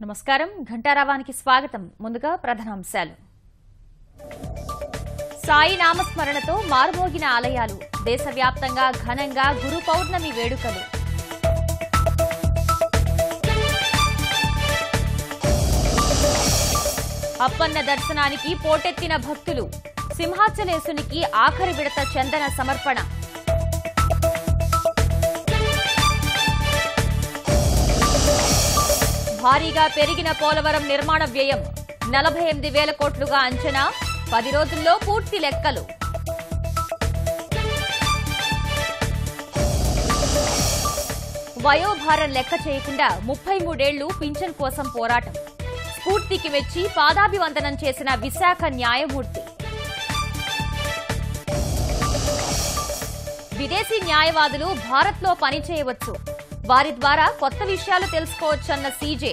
నమస్కారం ఘంటారావానికి స్వాగతం. ముందుగా ప్రధానాంశాలు. సాయి నామస్మరణతో మారుమోగిన ఆలయాలు, దేశవ్యాప్తంగా ఘనంగా గురు పౌర్ణమి వేడుకలు. అప్పన్న దర్శనానికి పోటెత్తిన భక్తులు, సింహాచలేశునికి ఆఖరి విడత చందన సమర్పణ. భారీగా పెరిగిన పోలవరం నిర్మాణ వ్యయం 48,000 కోట్లుగా అంచనా, 10 రోజుల్లో పూర్తి లెక్కలు. వయోభారం లెక్క చేయకుండా 33 ఏళ్లు పింఛన్ కోసం పోరాటం. స్ఫూర్తికి మెచ్చి పాదాభివందనం చేసిన విశాఖ న్యాయమూర్తి. విదేశీ న్యాయవాదులు భారత్లో పనిచేయవచ్చు, వారి ద్వారా కొత్త విషయాలు తెలుసుకోవచ్చన్న సీజే.